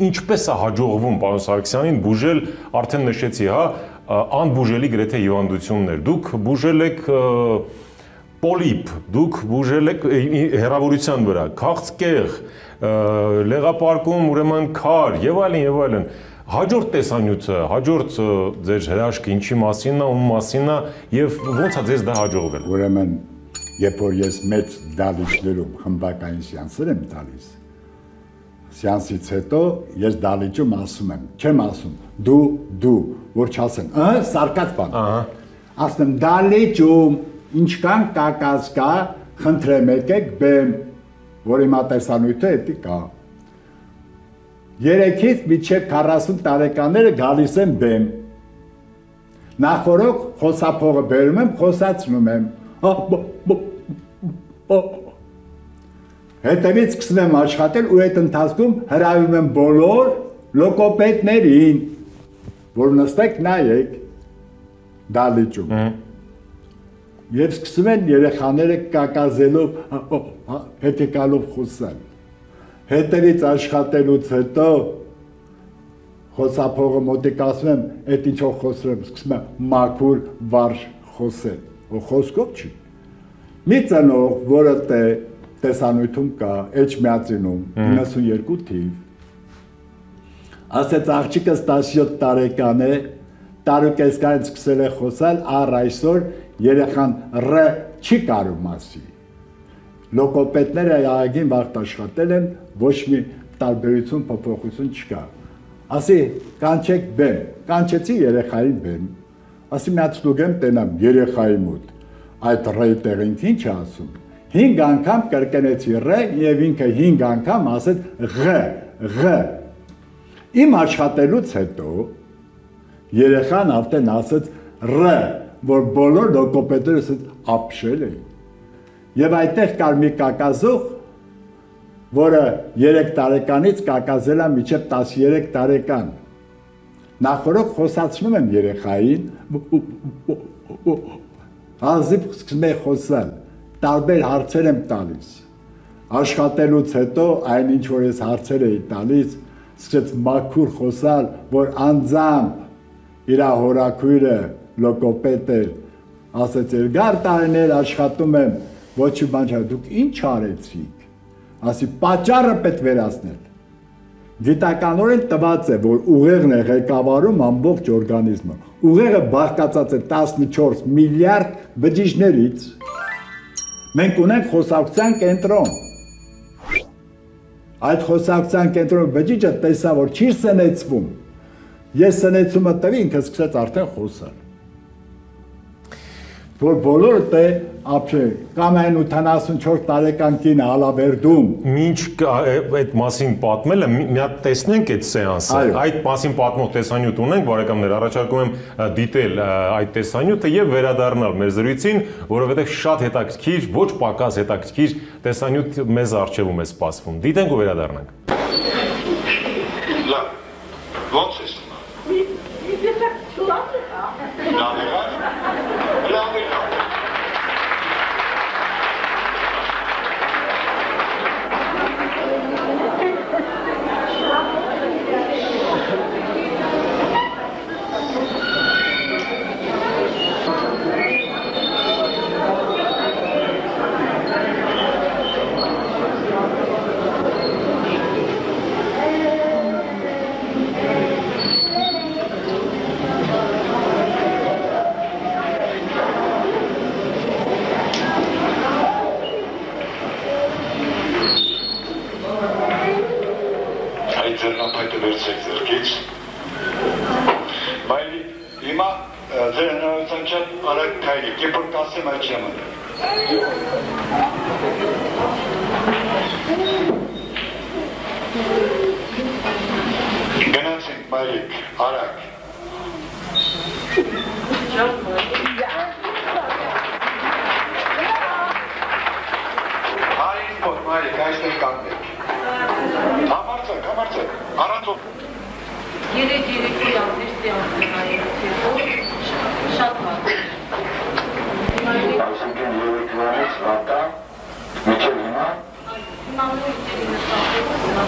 ինչպես է հաջողվում պարոն Սարգսյանին բուժել, արդեն նշեցի, հա, անբուժելի գրեթե հիվանդություններ։ Դուք բուժել եք պոլիպ, դուք բուժել եք հեռավորության վրա, քաղցկեղ, լեղապարկում ուրեմն քար եւ այլն։ Հաջորդ տեսանյութը, հաջորդ ձեր հրաշքը ինչի մասին է, ում մասին է եւ ո՞նց է ձեզ դա հաջողվել։ Ուրեմն, երբ որ ես մեծ դալիճներում խմբակային սեանսեր եմ տալիս, սեանսից հետո ես դալիճում ասում եմ, չեմ ասում, դու, որ չասեն, սարկած բան։ Ասում եմ, դալիճում ինչքան կակազ կա, խնդրեմ եկեք բեմ, որ հիմա տեսանյութը էդի կա։ 3-ից մինչև 40 տարեկանները գալիս եմ բեմ։ Նախորդ խոսափողը բերում եմ, խոսացնում եմ։ Հետևից սկսում եմ աշխատել ու այդ ընթացքում հրավիրում եմ բոլոր լոգոպեդներին, որ նստեք նայեք դալիճում։ Եվ սկսում են երեխաները կակազելով, հետեկալով խոսալ։ Հետևից աշխատելուց հետո խոսափողը մոտիկ ասում եմ, այդ ինչով խոսում եմ, սկսում եմ մաքուր վարժ խոսել, որ խոսքով չի։ Մի ծնող, որը տեսանյութում կա, Էջմիածինում, 92 թիվ, ասեց աղջիկս 17 տարեկան է, տարուկեսկայից սկսել է խոսալ, առ այսօր երեխան ռ չի կարում ասի։ Լոգոպեդները յագին վաղտ աշխատել են, ոչ մի տարբերություն փոփոխություն չկա։ Ասի, կանչեք բեմ, կանչեցի երեխային բեմ, ասի մի հատ ստուգեմ տենամ երեխայի մոտ, այդ ռեի տեղին ինչ է ասում, 5 անգամ կրկնեցի ռ և ինքը 5 անգամ ասեց ғ, իմ աշխատելուց հետո երեխան արդեն ասեց ռ, որ բոլոր լոգոպեդները ապշել էին։ Եվ այդտեղ կար մի կակազող, որը 3 տարեկանից կակազել է մինչև 13 տարեկան։ Նախորդ խոսացնում եմ երեխային, հազիվ սկսում է խոսալ, տարբեր հարցեր եմ տալիս։ Աշխատելուց հետո այն ինչ որ ես հարցեր էի տալիս, սկսեց մաքուր խոսալ, որ անձամբ իր հորաքույրը լոգոպեդ էր, ասեց երկար տարիներ աշխատում եմ, ոչ մի բան չէ, դուք ինչ արեցիք, ասի պատճառը պետք վերացնել։ Գիտականորեն տված է, որ ուղեղն է ղեկավարում ամբողջ օրգանիզմը։ Ուղեղը բաղկացած է 14 միլիարդ բջիջներից։ Մենք ունենք խոսակցության կենտրոն։ Այդ խոսակցության կենտրոնի բջիջը տեսա, որ չի սնեցվում։ Ես սնեցումը տվի, ինքը սկսեց արդեն խոսալ։ Որ բոլորը ապշել, կամ այն 84 տարեկան կինը Ալավերդում։ Մինչ այդ մասին պատմելը, մի հատ տեսնենք այդ սեանսը, այդ մասին պատմող տեսանյութ ունենք, բարեկամներ, առաջարկում եմ դիտել այդ տեսանյութը եւ վերադառնալ մեր զրույցին, որովհետեւ շատ հետաքրքիր, ոչ պակաս հետաքրքիր տեսանյութ մեզ առջևում է սպասվում։ Դիտենք ու վերադառնանք։ Լավ, ո՞նց ես Գնացինք, Մայրիկ, արագ։ Հարին մոտ, Մայրիկ, այստեղ կանգնեք։ Համարձակ, առանց ով։ Երեք անձեր սեանսներ շատ վատ։ Այսինքն երեկվանից վատա, մինչև հիմա։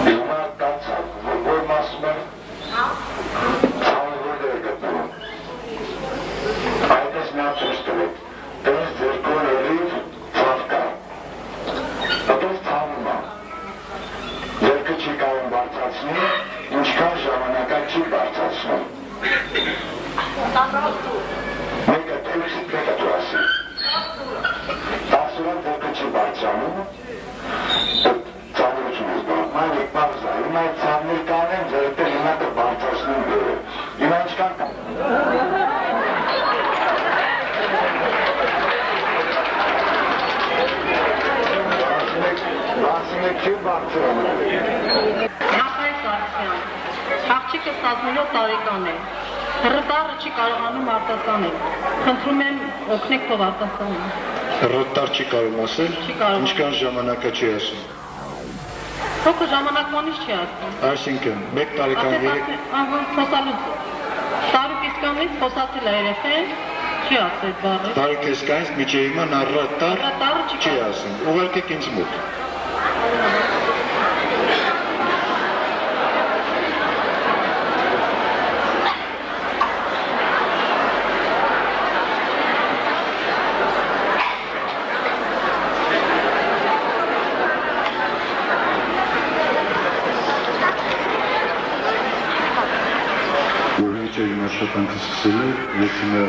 Հիմա տացավ, որ բարձրացնի, ինչքան ժամանակա չի բարձրացնում։ Մեկը տելուսիտ մեկը դու ասի։ 10 օրան որքը չի բարձրանում, ծավրություն ես բաղ, մայն եկ բաղզա, հիմա այդ ծավներ կանեմ, ձերտել հիմա կը բարձրացնում դուրը, հիմա ինչքան կա։ Բարձրում եք չի բարձրանում։ Նախայ Սարգսյան, աղջիկը 17 տարեկան է, հռետարը չի կարողանում արտասանել, խնդրում եմ օգնեք թող արտասանեմ։ Հռետար չի կարող ասել, Չի կարող։ ինչքան ժամանակա չի ասում։ Փոքր ժամանակվանից չի ասում։ Այսինքն, 1 տարեկան երեք Խոսալուց, տարուկիսկանից խոսացել է երեխեն, չի ասել բառը։ տարեկեսկանից միջի հիմա հռետար Հռետարը չի չի ասում, ուղարկեք ինձ մոտ։ Ուրենիչերի աշխատանքը սկսել է, եսիմը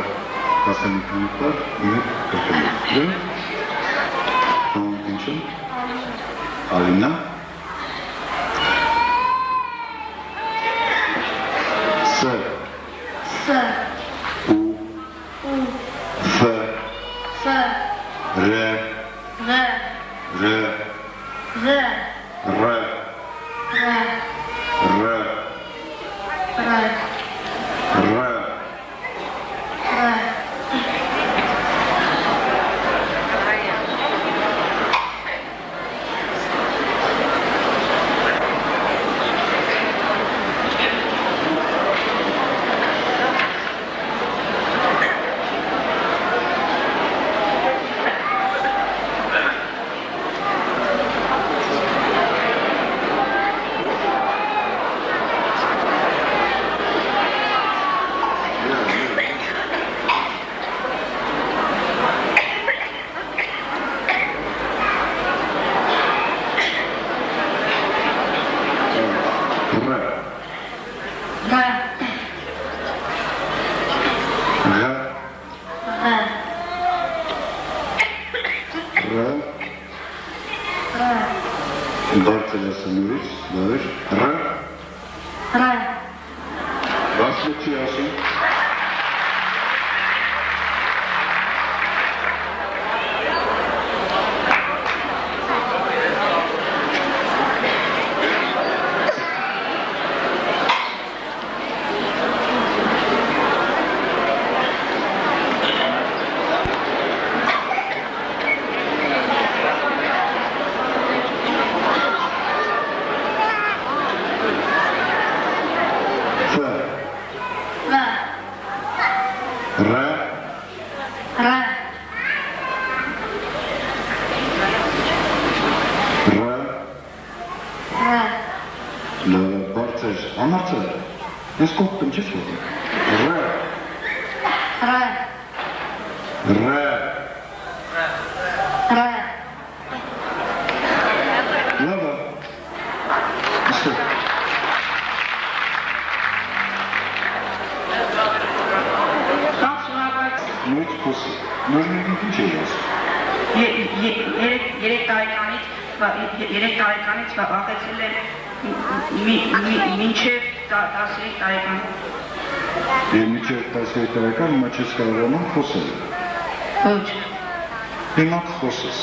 հասանիքանի պար, իրեք կրկնել։ Ինչն? Ալինա? Ս ու Ֆ Ր Ր Բարձրացնուրից, դավեր, Վասլը չի ասում։ Բարձր, համարցը, ես կողքն չես ոտի։ Լավա, իստեղ։ Նույց կոսի, նորմերին ինչ է ես։ Երեք տարեկանից վաղեցել է մինչև 13 տարեկան։ Մինչև 13 տարեկան հիմա չես կարողանում խոսել։ Ոչ։ Հիմա խոսես։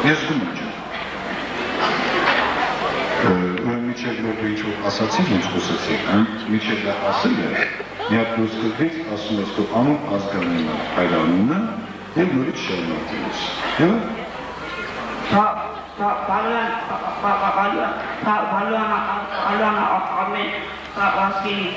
Ես գում եմ։ Մինչև որ դու ինչ-որ ասացիր, ինչ խոսեցիր, մինչև դա ասել է, մի հատ լույս կրվից ասում ես դու անուն ազգանունը հայրանունը և նորից շարունակում ես։ Բալուանը ամեն ասկերի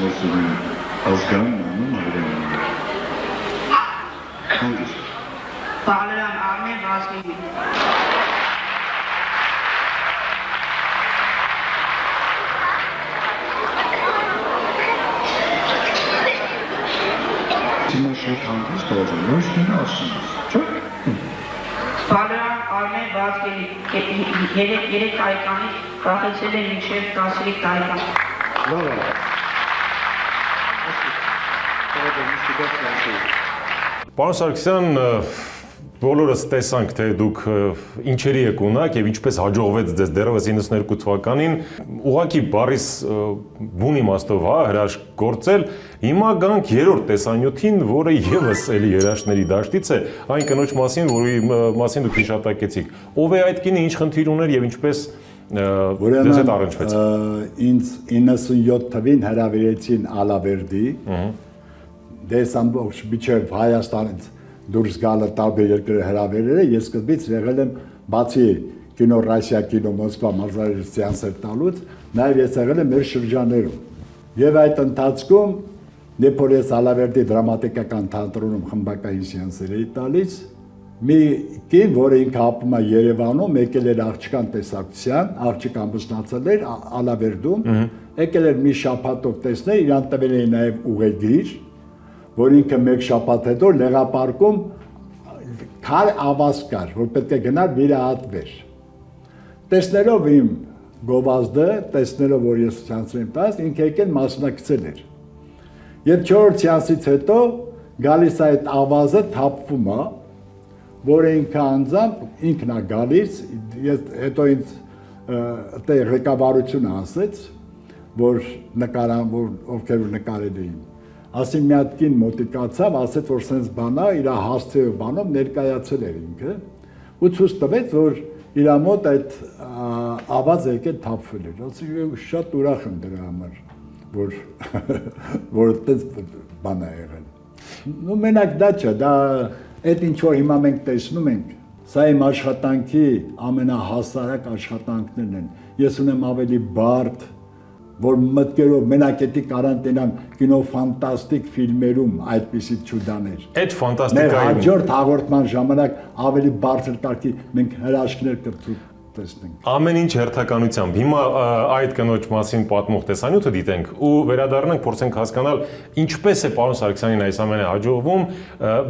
լեզուին ազգային անուն հայրենիներ։ Հանգիստ։ Բալերան Արմեն Վազգենի։ Հիմա շատ հանգիստ ողջույն, ոչ թե ասում ես, չէ՞։ Բալերան Արմեն Վազգենի 3 տարեկանից կախեցել է մինչև 13 տարեկան։ Լավ է։ Պարոն Սարգսյան, բոլորս տեսանք, թե դուք ինչերի եք ունակ եւ ինչպես հաջողվեց ձեզ դեռևս 92 թվականին ուղղակի բարիս բուն իմաստով հրաշք գործել։ Հիմա գանք երրորդ տեսանյութին, որը եւս էլի երաշների դաշտից է, այն կնոջ մասին, որի մասին դուք հիշատակեցիք։ Ով է այդ կինը, ինչ խնդիր ուներ եւ ինչպես դες հետ առնչվեց։ Ինձ 97 թվին հրավիրեցին Ալավերդի։ Դες ամբողջ միջև Հայաստանից դուրս գալը տարբեր երկրի հրավերերը, ես սկզբից եղել եմ բացի կինո Ռասիա, կինո Մոսկվա մարզարարի սեանսեր տալուց, նաև ես եղել եմ մեր շրջաններում։ Եվ այդ ընթացքում, երբ որ ես Ալավերդի դրամատիկական թատրոնում խմբակային սեանսեր էի տալիս, մի կին, որը ինքը ապրում է Երևանում, եկել էր աղջկան տեսակցության, աղջիկ ամուսնացել էր Ալավերդում, եկել էր մի շաբաթով տեսնել, իրան տվել էին նաև ուղեգիր, որ ինքը մեկ շաբաթ հետո Լեղապարկում քար ավազ կար, որ պետք է գնար վիրահատվեր։ Տեսնելով իմ գովազդը, տեսնելով, որ ես սեանսեր եմ տալիս, ինքը եկել մասնակցել էր։ Եվ 4-րդ սեանսից հետո գալիս այդ ավազը թափվում է, որը ինքը անձամբ ինքն է գալիս, հետո ինձ այդտեղ ղեկավարությունը ասեց, որ նկարան, որ ովքեր նկարել էին։ Ասին մի հատ կին մոտիկացավ, ասեց, որ սենց բանա, իր հասցեով բանով ներկայացել էր ինքը, ու ցույց տվեց, որ իր մոտ այդ ավազը եկել թափվել էր։ Ասի շատ ուրախ եմ դրա համար, որ այդպես բան է եղել։ Ու մենակ դա չէ, դա այդ ինչ որ հիմա մենք տեսնում ենք, սա իմ աշխատանքի ամենահասարակ աշխատանքներն են։ Ես ունեմ ավելի բարդ, որ մտքերով մենակ էդի կարանտինան կինոֆանտաստիկ ֆիլմերում այդպիսի չուդաներ։ Այդ ֆանտաստիկայում։ Մեր հաջորդ հաղորդման ժամանակ ավելի բարձր կարգի մենք հրաշքներ կտեսնենք։ Ամեն ինչ հերթականությամբ։ Հիմա այդ կնոջ մասին պատմող տեսանյութը դիտենք ու վերադառնանք, փորձենք հասկանալ ինչպես է պարոն Սարգսյանին այս ամենը հաջողվում։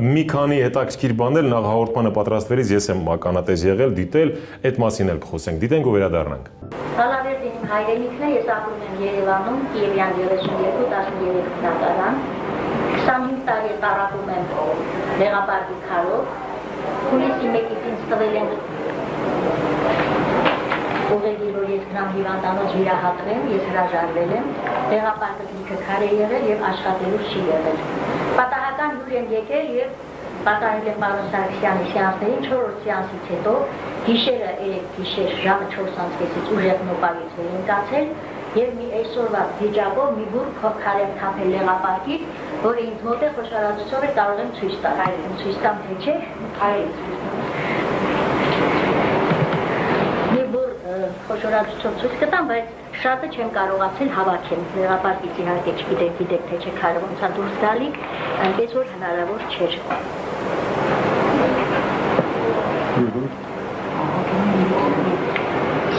Մի քանի հետաքրքիր բաներ նախ հաղորդմանը պատրաստվելիս ես եմ ականատես եղել, դիտել, այդ մասին էլ կխոսենք։ Դիտենք ու վերադառնանք։ Ալավերդին իմ հայրենիքն է, ես ապրում եմ Երևանում, Կիևյան 32-13 թվական։ 25 տարի տառապում եմ Լեղապարկի քարով։ Հունիսի 1-ից ինձ տվել են ուղեգիր, որ ես գնամ հիվանդանոց վիրահատվեմ, ես հրաժարվել եմ, Լեղապարկը լիքը քար է եղել եւ աշխատելու չի եղել։ Պատահական հյուր եմ եկել եւ պատահել եմ պարոն Սարգսյանի սեանսներին 4-րդ սեանսից հետո գիշերը 3 գիշեր ժամը 4:30-ից ուժեղ նոպալից էին կացել եւ մի այսօրվա վիճակով մի բուր քար եմ թափել Լեղապարկից, որը ինձ մոտ է խոշորացուցով է կարող եմ ցույց տալ, այլն ցույց տամ թե չէ, այլ մի բուր խոշորացուցով ցույց կտամ, բայց շատը չեմ կարողացել հավաքել Լեղապարկից իհարկե չգիտեք թե չէ քարը ոնց է դուրս գալի, այնպես որ հնարավոր չէր։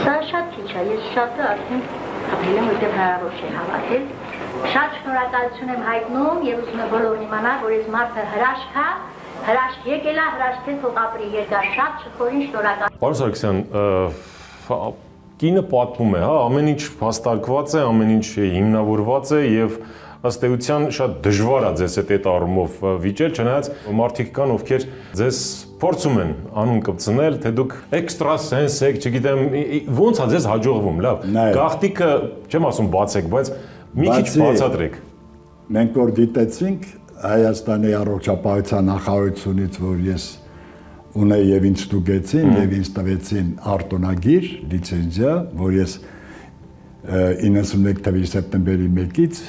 Սա շատ քիչ է, ես շատը արդեն թափել եմ, որտեղ հնարավոր չէ հավաքել։ Շատ շնորհակալություն եմ հայտնում եւ ուզում եմ բոլորին իմանալ, որ այս մարդը հրաշք է, հրաշք եկել է, հրաշքեն թող ապրի երկար, շատ շնորհին շնորհակալ։ Պարոն Սարգսյան, կինը պատմում է, հա, ամեն ինչ հաստատված է, ամեն ինչ հիմնավորված է եւ ըստ էության շատ դժվար է ձեզ այդ առումով վիճել, չնայած մարդիկ կան, ովքեր ձեզ փորձում են անուն կպցնել, թե դուք էքստրասենս եք, չգիտեմ, ոնց է ձեզ հաջողվում, լավ։ Գաղտնիքը չեմ ասում բացեք, բայց մի քիչ բացատրեք։ Մենք որ դիտեցինք Հայաստանի առողջապահության նախարարությունից, որ ես ունեի եւ ինձ ստուգեցին եւ ինձ տվեցին արտոնագիր, լիցենզիա, որ ես 91 թվականի սեպտեմբերի 1-ից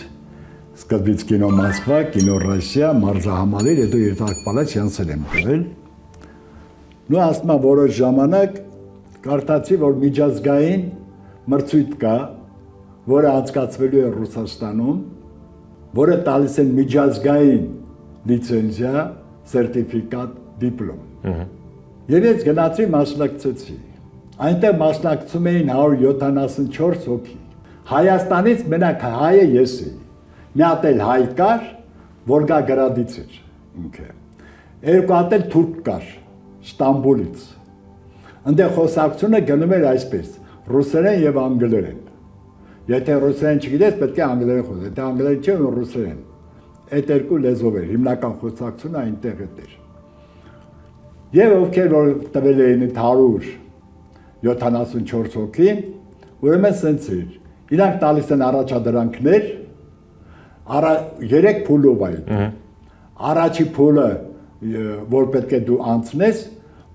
սկզբից կինո Մոսկվա, կինո Ռասիա, մարզահամալիր, հետո երթարկ պալաց սեանսեր եմ տվել։ Ու ասում եմ որոշ ժամանակ կարդացի, որ միջազգային մրցույթ կա, որը անցկացվելու է Ռուսաստանում որը տալիս են միջազգային լիցենզիա, սերտիֆիկատ, դիպլոմ։ Եվ ես գնացի մասնակցեցի։ Այնտեղ մասնակցում էին 174 հոգի։ Հայաստանից մենակ հայը ես էի։ Մի հատ էլ հայ կար, Վոլգագրադից էր ինքը։ Երկու հատ էլ թուրք կար, Ստամբուլից։ Այնտեղ խոսակցությունը գնում էր այսպես. ռուսերեն եւ անգլերեն։ Եթե ռուսերեն չգիտես, պետք է անգլերեն խոսես, եթե անգլերեն չէ, ռուսերեն։ Այդ երկու լեզվով էր, հիմնական խոսակցությունը այնտեղ էր։ Եվ ովքեր որ տվել էին 174 հոգին, ուրեմն սենց էր։ Իրանք տալիս են առաջադրանքներ, 3 փուլով այն։ Առաջի փուլը, որ պետք է դու անցնես,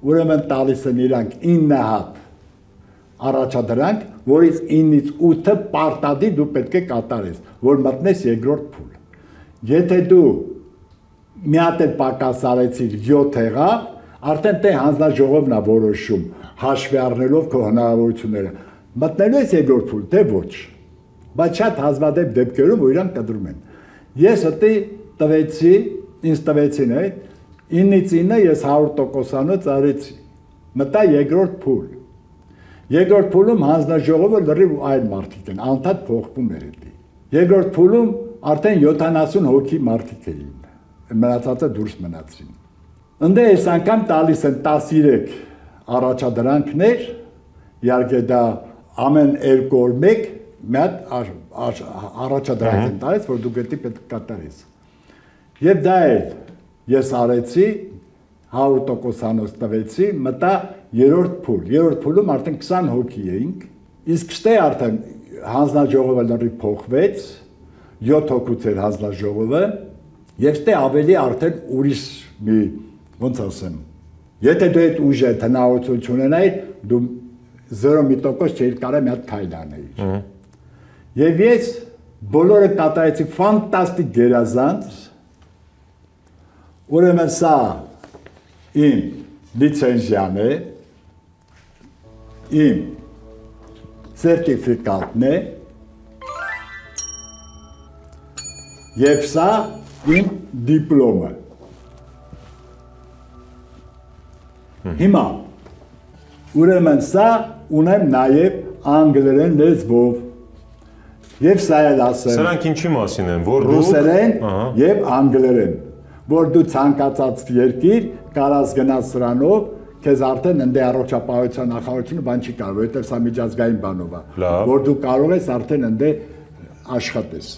ուրեմն տալիս են իրանք 9 հատ առաջադրանք, որից 9-ից 8-ը պարտադիր դու պետք է կատարես, որ մտնես երկրորդ փուլ։ Եթե դու մի հատ էլ պակաս արեցիր 7 եղավ, արդեն թե հանձնաժողովն է որոշում, հաշվի առնելով քո հնարավորությունները։ Մտնելու ես երկրորդ փուլ, թե ոչ։ Բայց շատ հազվադեպ դեպքերում որ իրանք կտրում են։ Ես դե տվեցի, ինձ տվեցին այդ 9-ից 9 ես 100%-անոց արեցի։ Մտա երկրորդ փուլ։ Երկրորդ փուլում հանձնաժողովը լրիվ այլ մարդիկ են, անդադ փոխվում էր դա։ Երկրորդ փուլում արդեն 70 հոգի մարդիկ էին։ Մնացածը դուրս մնացին։ Ընդ այս անգամ տալիս են 13 առաջադրանքներ, իհարկե դա ամեն 2 օր մեկ մի հատ առաջադրանք են տալիս, որ դու գետի պետք է կատարես։ Եվ դա էլ ես արեցի, 100%-անոց տվեցի, մտա երրորդ փուլ։ Երրորդ փուլում արդեն 20 հոգի էինք, իսկ ստե արդեն հանձնաժողովը լրիվ փոխվեց, 7 հոգուց էր հանձնաժողովը, եւ ստե ավելի արդեն ուրիշ մի, ոնց ասեմ, եթե դու այդ ուժը հնարավորություն ունենայիր, դու 0% չէիր կարող մի հատ քայլ անեիր։ Եվ ես բոլորը կատարեցի ֆանտաստիկ գերազանց, ուրեմն սա իմ լիցենզիան է, իմ սերտիֆիկատն է, եւ սա իմ դիպլոմը։ Հիմա ուրեմն սա ունեմ նաեւ անգլերեն լեզվով։ Եվ սա էլ ասեմ։ Սրանք ինչի մասին են, որ ռուսերեն եւ անգլերեն, որ դու ցանկացած երկիր կարաս գնաս սրանով, քեզ արդեն ընդ առողջապահության նախարարությունը բան չի կարող, որովհետեւ սա միջազգային բանով է, որ դու կարող ես արդեն ընդ աշխատես։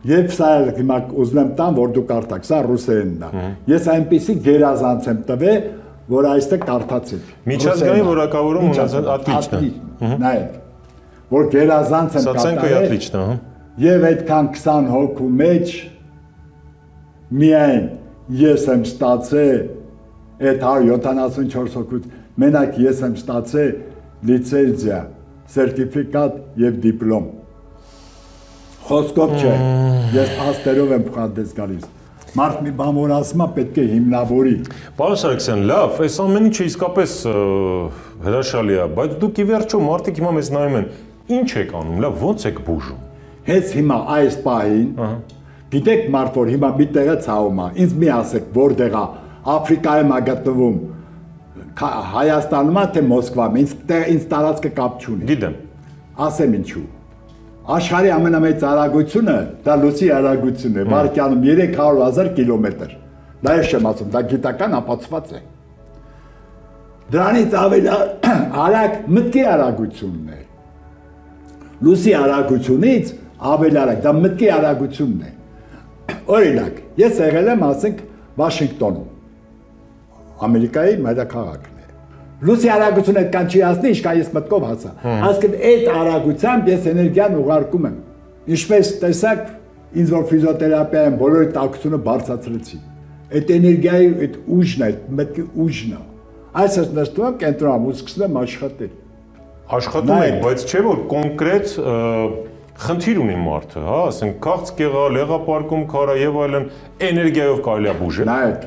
Եվ սա էլ հիմա ուզում եմ տամ, որ դու կարդաք, սա ռուսերենն է։ Ես այնպեսի գերազանց եմ տվել, որ այստեղ կարդացիք։ Միջազգային որակավորում ունեցած отлично։ Նայեք, որ գերազանց եմ կատարել։ Եվ այդքան 20 հոգու մեջ միայն ես եմ ստացել այդ 174 հոգուց, մենակ ես եմ ստացել լիցենզիա, սերտիֆիկատ եւ դիպլոմ։ Խոսքով չէ, ես փաստերով եմ փոխադես գալիս։ Մարդ մի բան որ ասում է պետք է հիմնավորի։ Պարոն Սարգսյան, լավ, այս ամեն ինչը իսկապես հրաշալի է, բայց դուք ի վերջո մարդիկ հիմա մեզ նայում են, ինչ եք անում, լավ, ոնց եք բուժում։ Հենց հիմա այս պահին, գիտեք մարդ որ հիմա մի տեղը ցավում է, ինձ մի ասեք որտեղ է, Աֆրիկայում է գտնվում, Հայաստանում է թե Մոսկվայում, ինձ տարածքը կապ չունի։ Գիտեմ։ Ասեմ ինչու։ Աշխարհի ամենամեծ արագությունը դա լույսի արագությունն է, վայրկյանում 300,000 կիլոմետր։ Դա ես չեմ ասում, դա գիտական ապացված է։ Դրանից ավելի արագ մտքի արագությունն է։ Լույսի արագությունից ավելի արագ, դա մտքի արագությունն է։ Օրինակ, ես եղել եմ, ասենք, Վաշինգտոնում, Ամերիկայի մայրաքաղաքն է։ Լույսի արագությունը այդքան չի հասնի, ինչքան ես մտքով հասա։ Այսինքն այդ արագությամբ ես էներգիան ուղարկում եմ։ Ինչպես տեսակ, ինձ որ ֆիզիոթերապիայում բոլորի տաքությունը բարձրացրեցի։ Այդ էներգիայի այդ ուժն է, այդ մտքի ուժն է։ Այսպես նստում եմ, կենտրոնում ու սկսում եմ աշխատել։ Աշխատում եք, բայց չէ որ կոնկրետ խնդիր ունի մարդը, հա, ասենք քաղցկ եղալ, եղապարկում քարա եւ այլն, էներգիայով կարելի է բուժել։ Նայեք։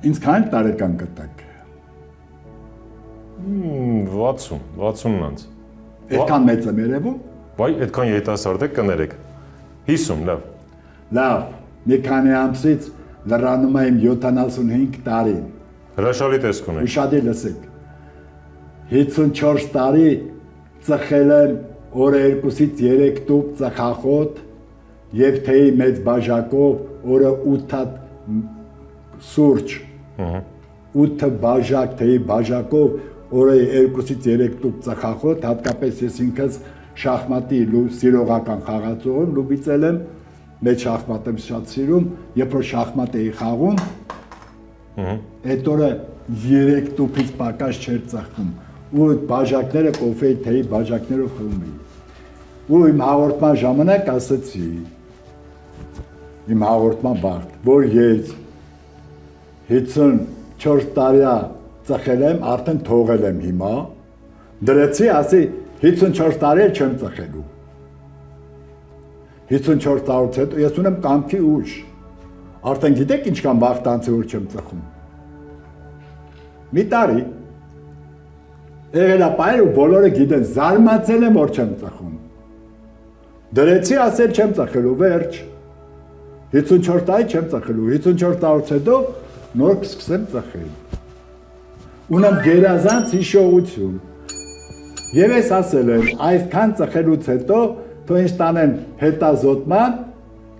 Ինձ քան տարեկան կտակ։ 60-անց։ Այդքան մեծ եմ երևում։ Բայ այդքան երիտասարդ եք կներեք։ 50, լավ։ Լավ, մի քանի ամսից լրանում եմ 75 տարի։ Հրաշալի տեսք ունեք։ Ուշադիր լսեք։ 54 տարի ծխել եմ օրը 2-ից 3 տուփ ծխախոտ եւ թեյի մեծ բաժակով օրը 8 սուրճ։ 8 բաժակ թեյի բաժակով օրը 2-ից 3 տուփ ծխախոտ, հատկապես ես ինքս շախմատի սիրողական խաղացող եմ, լուբիցել եմ, մեծ շախմատ եմ շատ սիրում, երբ որ շախմատ էի խաղում, այդ օրը 3 տուփից պակաս չէր ծխում, ու բաժակները կոֆեի թեյի բաժակներով խմում էի։ Ու իմ հաղորդման ժամանակ ասացի, իմ հաղորդման բաղթ, որ ես 54 տարյա ծխել եմ, արդեն թողել եմ հիմա, դրեցի, ասի 54 տարի էլ չեմ ծխելու։ 54 տարուց հետո ես ունեմ կամքի ուժ։ Արդեն գիտեք ինչքան բախտանցի որ չեմ ծխում։ Մի տարի։ Եղել է պայր ու բոլորը գիտեն, զարմացել եմ որ չեմ ծխում։ Դրեցի ասել չեմ ծխելու, վերջ։ 54 տարի չեմ ծխելու, 54 տարուց հետո նոր կսկսեմ ծխել։ Ունեմ գերազանց հիշողություն։ Եվ ես ասել եմ, այսքան ծխելուց հետո թող ինձ տանեն հետազոտման,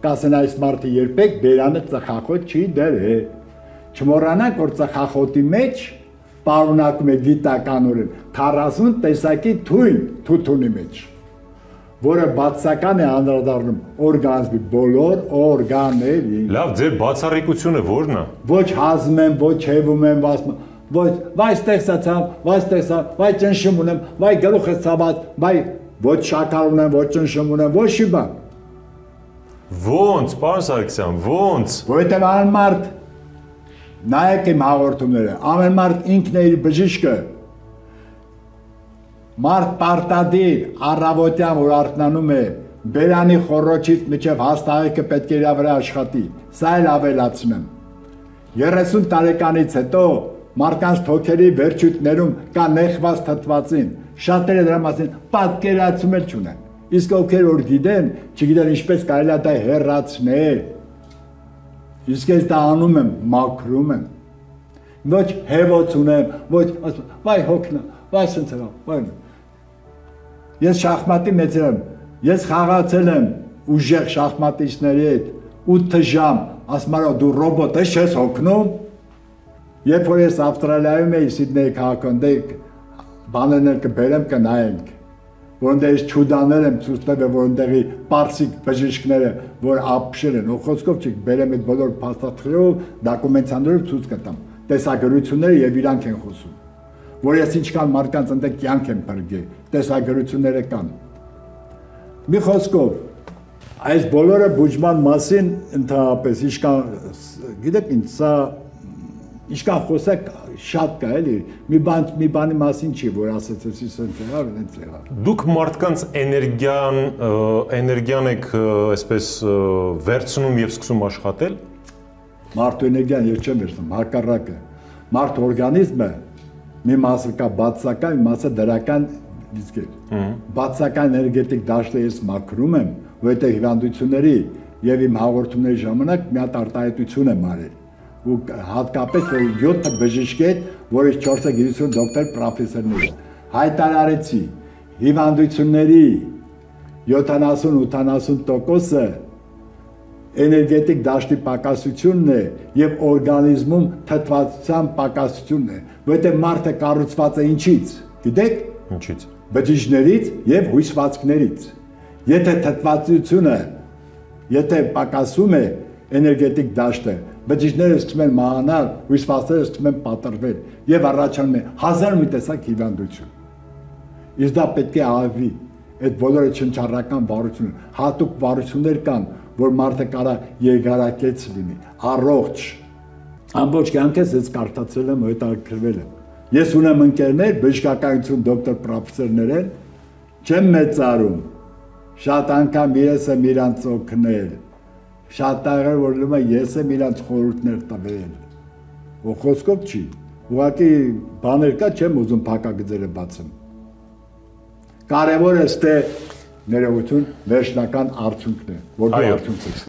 կասեն այս մարդը երբեք բերանը ծխախոտ չի դրել։ Չմոռանանք, որ ծխախոտի մեջ պարունակում է գիտականորեն 40 տեսակի թութունի մեջ, որը բացական է անդրադառնում օրգանիզմի բոլոր օրգաններին։ Լավ, ձեր բացառիկությունը ո՞րն է։ Ոչ հազմ եմ, ոչ հեվում եմ, վայ ստեղծացամ, վայ ստեղծամ, վայ ճնշում ունեմ, վայ գլուխը ցաված, վայ ոչ շաքար ունեմ, ոչ ճնշում ունեմ, ոչ մի բան։ Ոնց, պարոն Սարգսյան, ոնց։ Որովհետև ամեն մարդ նայեք իմ հաղորդումները, ամեն մարդ ինքն է իր բժիշկը։ Մարդ պարտադիր առավոտյան որ արթնանում է, բերանի խոռոչից մինչև հաստաղեկը պետք է իր վրա աշխատի։ Սա էլ ավելացնեմ։ 30 տարեկանից հետո մարդկանց թոքերի վերջույթներում կա նեղված թթվածին, շատերը դրա մասին պատկերացում էլ չունեն, իսկ ովքեր որ գիտեն, չգիտեն ինչպես կարելի է դա հեռացնել, իսկ ես դա անում եմ, մաքրում եմ, ոչ հևոց ունեմ, ոչ վայ հոգնա, վայ սնցրա, վայ ես շախմատի մեծեր եմ, ես խաղացել եմ ուժեղ շախմատիստների հետ 8 ժամ, ասում եմ դու ռոբոտ ես, չես հոգնում։ Երբ որ ես Ավստրալիայում էի Սիդնեյի քաղաքում, դե բաներն կբերեմ կնայենք, որոնց ես չուդաներ եմ ցույց տվել, որոնցի պարսիկ բժիշկները, որ ապշել են, խոսքով չեք, բերեմ այդ բոլոր փաստաթղթերով, դոկումենտացիաներով ցույց կտամ, տեսագրությունները եւ իրանք են խոսում, որ ես ինչքան մարդկանց ընդ կյանք եմ բրգել, տեսագրությունները կան։ Մի խոսքով, այս բոլորը բուժման մասին ընդհանրապես ինչքան, գիտեք ինչ, սա ինչքան խոսակ շատ կա էլի, մի բանի մասին չի, որ ասացեցի սենց եղավ, նենց եղավ։ Դուք մարդկանց էներգիան եք այսպես վերցնում եւ սկսում աշխատել։ Մարդու էներգիան ես չեմ վերցնում, հակառակը։ Մարդ օրգանիզմը մի մասը կա բացական, մի մասը դրական իսկ է։ Բացական էներգետիկ դաշտը ես մաքրում եմ, որովհետեւ հիվանդությունների եւ իմ հաղորդումների ժամանակ մի հատ արտահայտություն եմ արել։ Ու հատկապես որ 7 բժիշկ է, որից 4-ը գիտություն դոկտոր պրոֆեսորներ։ Հայտարարեցի հիվանդությունների 70-80%-ը էներգետիկ դաշտի պակասությունն է եւ օրգանիզմում թթվածության պակասությունն է, որովհետեւ մարդը կառուցված է ինչից։ Գիտեք։ Ինչից։ Բջիջներից եւ հույսվածքներից։ Եթե թթվածությունը, եթե պակասում է էներգետիկ դաշտը, բջիջները սկսում են մահանալ, հույսվածքները սկսում են պատրվել եւ առաջանում է 1000 մի տեսակ հիվանդություն։ Իսկ դա պետք է ավի, այդ բոլորը չնչառական վարություն, հատուկ վարություններ կան, որ մարդը կարա երկարակեց լինի, առողջ։ Ամբողջ կյանքս ես կարդացել եմ, հետաքրքրվել եմ։ Ես ունեմ ընկերներ, բժշկականություն դոկտոր պրոֆեսորներ են, չեմ մեծարում, շատ անգամ ես եմ իրանց օգնել, շատ անգամ որ լում է ես եմ իրանց խորհուրդներ տվել, ու խոսքով չի, ուղղակի բաներ կա, չեմ ուզում փակագծերը բացեմ։ Կարևորը ստե ներողություն, վերջնական արդյունքն է, որ դու արդյունք ես։